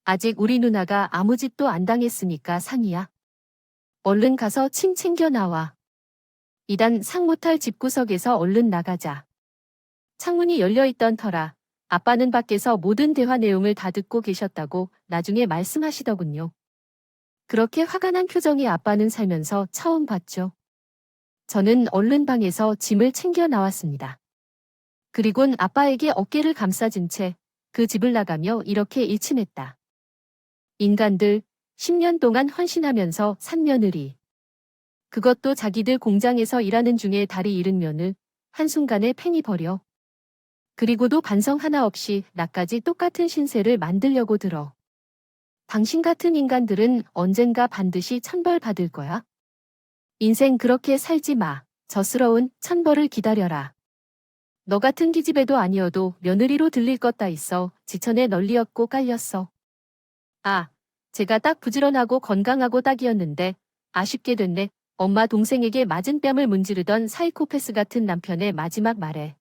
아직 우리 누나가 아무 짓도 안 당했으니까 상이야. 얼른 가서 침 챙겨 나와. 이단 상 못할 집구석에서 얼른 나가자. 창문이 열려있던 터라 아빠는 밖에서 모든 대화 내용을 다 듣고 계셨다고 나중에 말씀하시더군요. 그렇게 화가 난 표정의 아빠는 살면서 처음 봤죠. 저는 얼른 방에서 짐을 챙겨 나왔습니다. 그리곤 아빠에게 어깨를 감싸준 채 그 집을 나가며 이렇게 일침했다. 인간들 10년 동안 헌신하면서 산 며느리. 그것도 자기들 공장에서 일하는 중에 다리 잃은 면을 한순간에 팽이 버려. 그리고도 반성 하나 없이 나까지 똑같은 신세를 만들려고 들어. 당신 같은 인간들은 언젠가 반드시 천벌 받을 거야. 인생 그렇게 살지 마. 저스러운 천벌을 기다려라. 너 같은 기집애도 아니어도 며느리로 들릴 것 다 있어. 지천에 널리었고 깔렸어. 아, 제가 딱 부지런하고 건강하고 딱이었는데 아쉽게 됐네. 엄마 동생에게 맞은 뺨을 문지르던 사이코패스 같은 남편의 마지막 말에.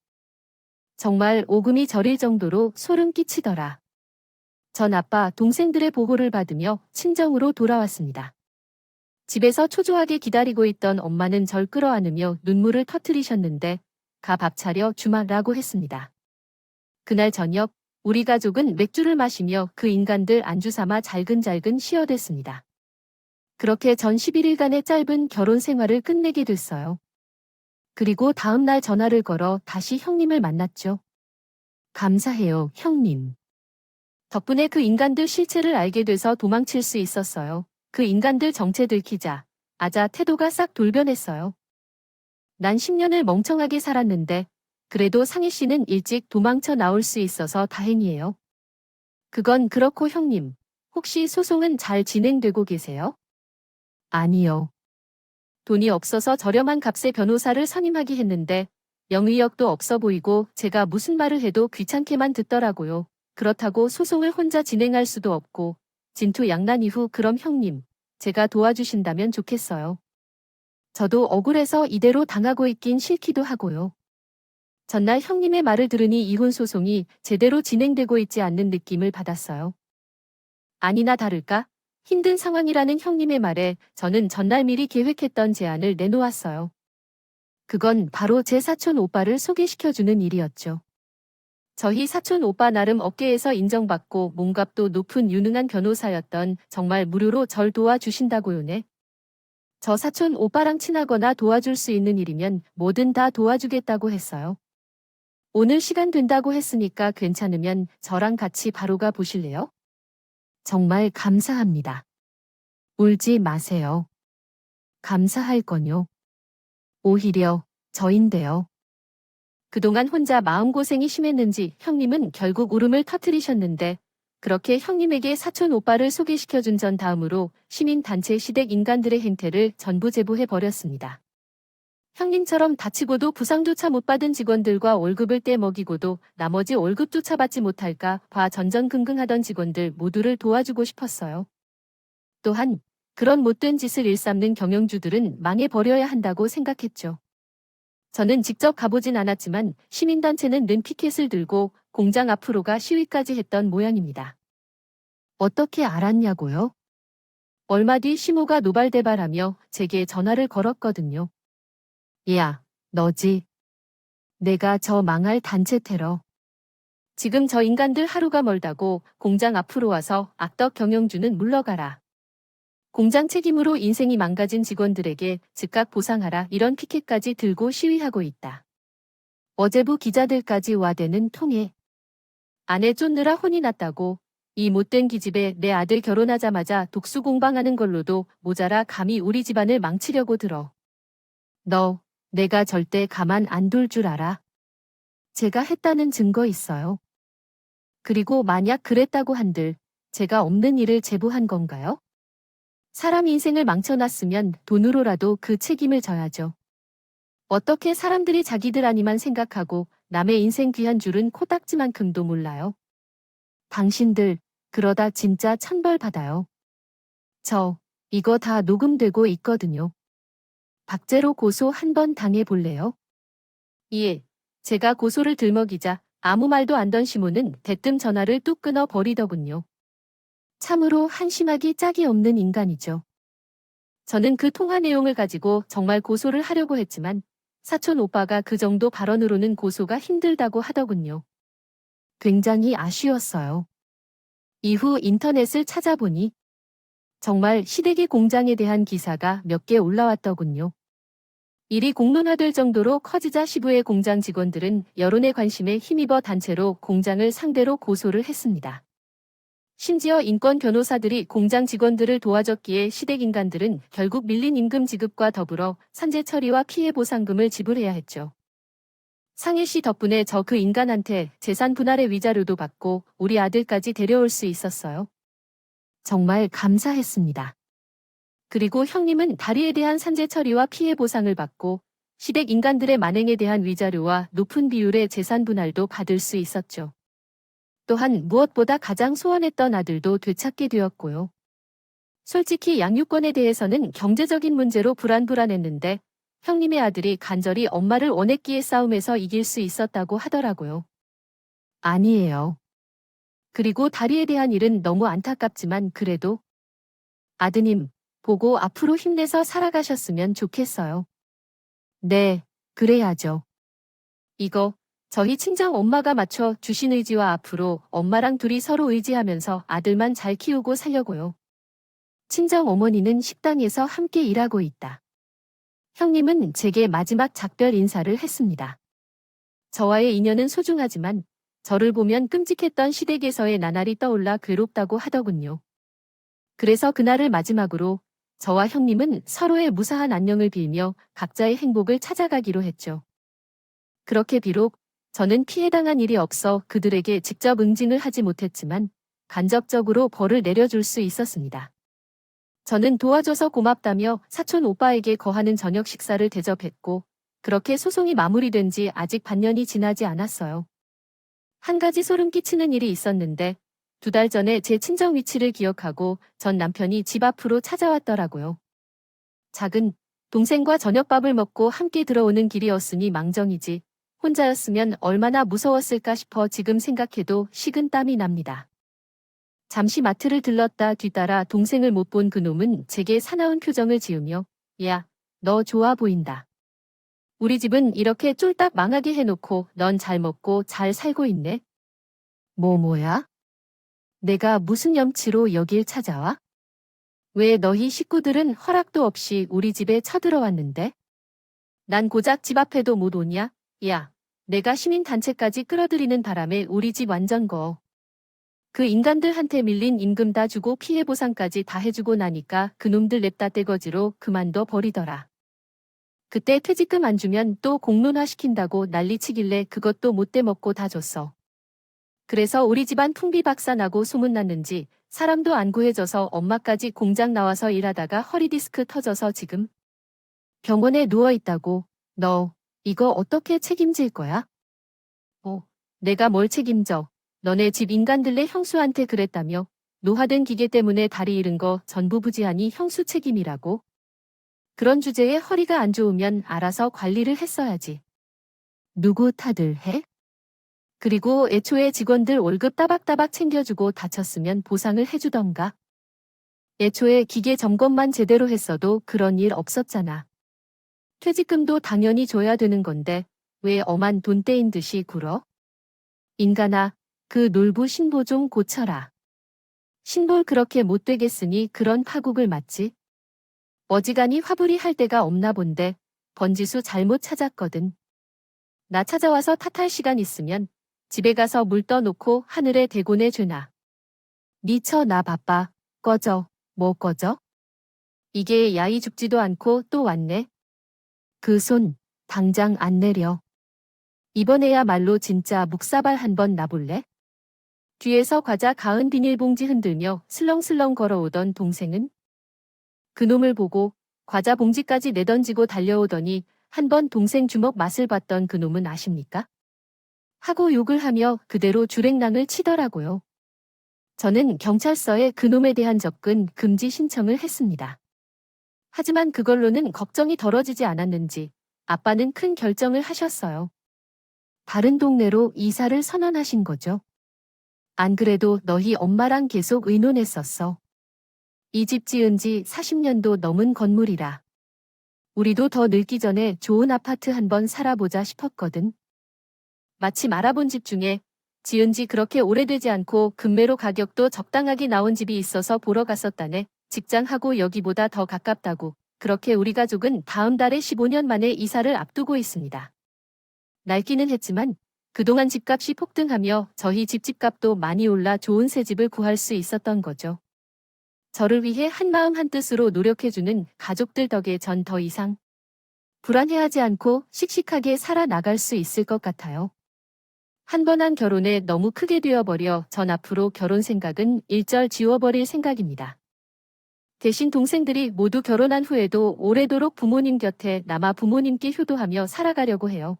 정말 오금이 저릴 정도로 소름 끼치더라. 전 아빠 동생들의 보호를 받으며 친정으로 돌아왔습니다. 집에서 초조하게 기다리고 있던 엄마는 절 끌어안으며 눈물을 터뜨리셨는데 가 밥 차려 주마라고 했습니다. 그날 저녁 우리 가족은 맥주를 마시며 그 인간들 안주 삼아 잘근잘근 쉬어댔습니다. 그렇게 전 11일간의 짧은 결혼 생활을 끝내게 됐어요. 그리고 다음 날 전화를 걸어 다시 형님을 만났죠. 감사해요, 형님. 덕분에 그 인간들 실체를 알게 돼서 도망칠 수 있었어요. 그 인간들 정체 들키자 아자 태도가 싹 돌변했어요. 난 10년을 멍청하게 살았는데 그래도 상희 씨는 일찍 도망쳐 나올 수 있어서 다행이에요. 그건 그렇고 형님, 혹시 소송은 잘 진행되고 계세요? 아니요. 돈이 없어서 저렴한 값의 변호사를 선임하기 했는데 영의역도 없어 보이고 제가 무슨 말을 해도 귀찮게만 듣더라고요. 그렇다고 소송을 혼자 진행할 수도 없고 진투양난 이후 그럼 형님, 제가 도와주신다면 좋겠어요. 저도 억울해서 이대로 당하고 있긴 싫기도 하고요. 전날 형님의 말을 들으니 이혼 소송이 제대로 진행되고 있지 않는 느낌을 받았어요. 아니나 다를까 힘든 상황이라는 형님의 말에 저는 전날 미리 계획했던 제안을 내놓았어요. 그건 바로 제 사촌 오빠를 소개시켜주는 일이었죠. 저희 사촌 오빠 나름 업계에서 인정받고 몸값도 높은 유능한 변호사였던 정말 무료로 절 도와주신다고요네. 저 사촌 오빠랑 친하거나 도와줄 수 있는 일이면 뭐든 다 도와주겠다고 했어요. 오늘 시간 된다고 했으니까 괜찮으면 저랑 같이 바로 가 보실래요? 정말 감사합니다. 울지 마세요. 감사할 건요. 오히려 저인데요. 그동안 혼자 마음고생이 심했는지 형님은 결국 울음을 터뜨리셨는데 그렇게 형님에게 사촌 오빠를 소개시켜준 전 다음으로 시민단체 시댁 인간들의 행태를 전부 제보해버렸습니다. 형님처럼 다치고도 부상조차 못 받은 직원들과 월급을 떼먹이고도 나머지 월급조차 받지 못할까 봐 전전긍긍하던 직원들 모두를 도와주고 싶었어요. 또한 그런 못된 짓을 일삼는 경영주들은 망해버려야 한다고 생각했죠. 저는 직접 가보진 않았지만 시민단체는 는 피켓을 들고 공장 앞으로 가 시위까지 했던 모양입니다. 어떻게 알았냐고요? 얼마 뒤 시모가 노발대발하며 제게 전화를 걸었거든요. 야, 너지. 내가 저 망할 단체 테러. 지금 저 인간들 하루가 멀다고 공장 앞으로 와서 악덕 경영주는 물러가라. 공장 책임으로 인생이 망가진 직원들에게 즉각 보상하라 이런 피켓까지 들고 시위하고 있다. 어제부 기자들까지 와대는 통해. 아내 쫓느라 혼이 났다고 이 못된 기집애 내 아들 결혼하자마자 독수공방하는 걸로도 모자라 감히 우리 집안을 망치려고 들어. 너, 내가 절대 가만 안 둘 줄 알아. 제가 했다는 증거 있어요. 그리고 만약 그랬다고 한들 제가 없는 일을 제보한 건가요? 사람 인생을 망쳐놨으면 돈으로라도 그 책임을 져야죠. 어떻게 사람들이 자기들 아니만 생각하고 남의 인생 귀한 줄은 코딱지만큼도 몰라요. 당신들 그러다 진짜 천벌 받아요. 저 이거 다 녹음되고 있거든요. 박제로 고소 한번 당해볼래요? 예, 제가 고소를 들먹이자 아무 말도 안 던 시모는 대뜸 전화를 뚝 끊어 버리더군요. 참으로 한심하기 짝이 없는 인간이죠. 저는 그 통화 내용을 가지고 정말 고소를 하려고 했지만 사촌 오빠가 그 정도 발언으로는 고소가 힘들다고 하더군요. 굉장히 아쉬웠어요. 이후 인터넷을 찾아보니 정말 시댁의 공장에 대한 기사가 몇 개 올라왔더군요. 일이 공론화될 정도로 커지자 시부의 공장 직원들은 여론의 관심에 힘입어 단체로 공장을 상대로 고소를 했습니다. 심지어 인권 변호사들이 공장 직원들을 도와줬기에 시댁 인간들은 결국 밀린 임금 지급과 더불어 산재 처리와 피해 보상금을 지불해야 했죠. 상해 씨 덕분에 저 그 인간한테 재산 분할의 위자료도 받고 우리 아들까지 데려올 수 있었어요. 정말 감사했습니다. 그리고 형님은 다리에 대한 산재 처리와 피해 보상을 받고 시댁 인간들의 만행에 대한 위자료와 높은 비율의 재산 분할도 받을 수 있었죠. 또한 무엇보다 가장 소원했던 아들도 되찾게 되었고요. 솔직히 양육권에 대해서는 경제적인 문제로 불안했는데 형님의 아들이 간절히 엄마를 원했기에 싸움에서 이길 수 있었다고 하더라고요. 아니에요. 그리고 다리에 대한 일은 너무 안타깝지만 그래도 아드님, 보고 앞으로 힘내서 살아가셨으면 좋겠어요. 네, 그래야죠. 이거 저희 친정 엄마가 맞춰 주신 의지와 앞으로 엄마랑 둘이 서로 의지하면서 아들만 잘 키우고 살려고요. 친정 어머니는 식당에서 함께 일하고 있다. 형님은 제게 마지막 작별 인사를 했습니다. 저와의 인연은 소중하지만 저를 보면 끔찍했던 시댁에서의 나날이 떠올라 괴롭다고 하더군요. 그래서 그날을 마지막으로 저와 형님은 서로의 무사한 안녕을 빌며 각자의 행복을 찾아가기로 했죠. 그렇게 비록 저는 피해당한 일이 없어 그들에게 직접 응징을 하지 못했지만 간접적으로 벌을 내려줄 수 있었습니다. 저는 도와줘서 고맙다며 사촌 오빠에게 거하는 저녁 식사를 대접했고, 그렇게 소송이 마무리된 지 아직 반년이 지나지 않았어요. 한 가지 소름 끼치는 일이 있었는데, 2달 전에 제 친정 위치를 기억하고 전 남편이 집 앞으로 찾아왔더라고요. 작은 동생과 저녁밥을 먹고 함께 들어오는 길이었으니 망정이지, 혼자였으면 얼마나 무서웠을까 싶어 지금 생각해도 식은땀이 납니다. 잠시 마트를 들렀다 뒤따라 동생을 못 본 그놈은 제게 사나운 표정을 지으며, 야, 너 좋아 보인다. 우리 집은 이렇게 쫄딱 망하게 해놓고 넌 잘 먹고 잘 살고 있네. 뭐야? 내가 무슨 염치로 여길 찾아와? 왜 너희 식구들은 허락도 없이 우리 집에 쳐들어왔는데? 난 고작 집 앞에도 못 오냐? 야, 내가 시민단체까지 끌어들이는 바람에 우리 집 완전 거. 그 인간들한테 밀린 임금 다 주고 피해 보상까지 다 해주고 나니까 그놈들 냅다 떼거지로 그만둬 버리더라. 그때 퇴직금 안 주면 또 공론화 시킨다고 난리치길래 그것도 못 떼먹고 다 줬어. 그래서 우리 집안 풍비박산나고 소문났는지 사람도 안 구해져서 엄마까지 공장 나와서 일하다가 허리디스크 터져서 지금 병원에 누워있다고. 너 이거 어떻게 책임질 거야? 내가 뭘 책임져. 너네 집 인간들네 형수한테 그랬다며. 노화된 기계 때문에 다리 잃은 거 전부 부지하니 형수 책임이라고. 그런 주제에 허리가 안 좋으면 알아서 관리를 했어야지. 누구 탓을 해? 그리고 애초에 직원들 월급 따박따박 챙겨주고 다쳤으면 보상을 해주던가. 애초에 기계 점검만 제대로 했어도 그런 일 없었잖아. 퇴직금도 당연히 줘야 되는 건데 왜 엄한 돈 떼인 듯이 굴어? 인간아, 그 놀부 신보 좀 고쳐라. 신볼 그렇게 못 되겠으니 그런 파국을 맞지? 어지간히 화풀이 할 데가 없나 본데 번지수 잘못 찾았거든. 나 찾아와서 탓할 시간 있으면 집에 가서 물 떠놓고 하늘에 대곤해 주나. 미쳐 나 바빠. 꺼져. 뭐 꺼져? 이게 야이 죽지도 않고 또 왔네. 그 손 당장 안 내려. 이번에야말로 진짜 묵사발 한번 놔볼래? 뒤에서 과자 가은 비닐봉지 흔들며 슬렁슬렁 걸어오던 동생은 그놈을 보고 과자 봉지까지 내던지고 달려오더니 한번 동생 주먹 맛을 봤던 그놈은 아십니까? 하고 욕을 하며 그대로 주랭랑을 치더라고요. 저는 경찰서에 그놈에 대한 접근 금지 신청을 했습니다. 하지만 그걸로는 걱정이 덜어지지 않았는지 아빠는 큰 결정을 하셨어요. 다른 동네로 이사를 선언하신 거죠. 안 그래도 너희 엄마랑 계속 의논했었어. 이 집 지은 지 40년도 넘은 건물이라. 우리도 더 늙기 전에 좋은 아파트 한번 살아보자 싶었거든. 마침 알아본 집 중에 지은 지 그렇게 오래되지 않고 금매로 가격도 적당하게 나온 집이 있어서 보러 갔었다네. 직장하고 여기보다 더 가깝다고. 그렇게 우리 가족은 다음 달에 15년 만에 이사를 앞두고 있습니다. 낡기는 했지만 그동안 집값이 폭등하며 저희 집값도 많이 올라 좋은 새 집을 구할 수 있었던 거죠. 저를 위해 한마음 한뜻으로 노력해주는 가족들 덕에 전 더 이상 불안해하지 않고 씩씩하게 살아나갈 수 있을 것 같아요. 한 번 한 결혼에 너무 크게 되어버려 전 앞으로 결혼 생각은 일절 지워버릴 생각입니다. 대신 동생들이 모두 결혼한 후에도 오래도록 부모님 곁에 남아 부모님께 효도하며 살아가려고 해요.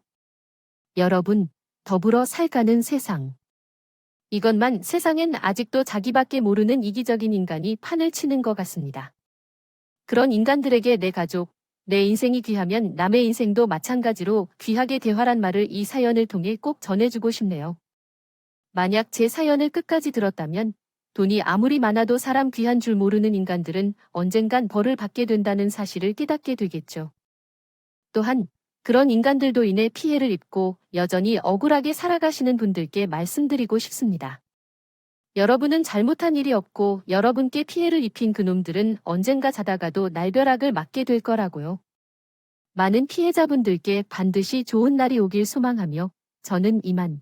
여러분, 더불어 살가는 세상. 이것만 세상엔 아직도 자기밖에 모르는 이기적인 인간이 판을 치는 것 같습니다. 그런 인간들에게 내 가족, 내 인생이 귀하면 남의 인생도 마찬가지로 귀하게 대화란 말을 이 사연을 통해 꼭 전해주고 싶네요. 만약 제 사연을 끝까지 들었다면 돈이 아무리 많아도 사람 귀한 줄 모르는 인간들은 언젠간 벌을 받게 된다는 사실을 깨닫게 되겠죠. 또한 그런 인간들도 인해 피해를 입고 여전히 억울하게 살아가시는 분들께 말씀드리고 싶습니다. 여러분은 잘못한 일이 없고 여러분께 피해를 입힌 그놈들은 언젠가 자다가도 날벼락을 맞게 될 거라고요. 많은 피해자분들께 반드시 좋은 날이 오길 소망하며 저는 이만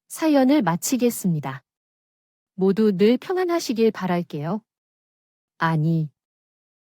사연을 마치겠습니다. 모두 늘 평안하시길 바랄게요. 아니,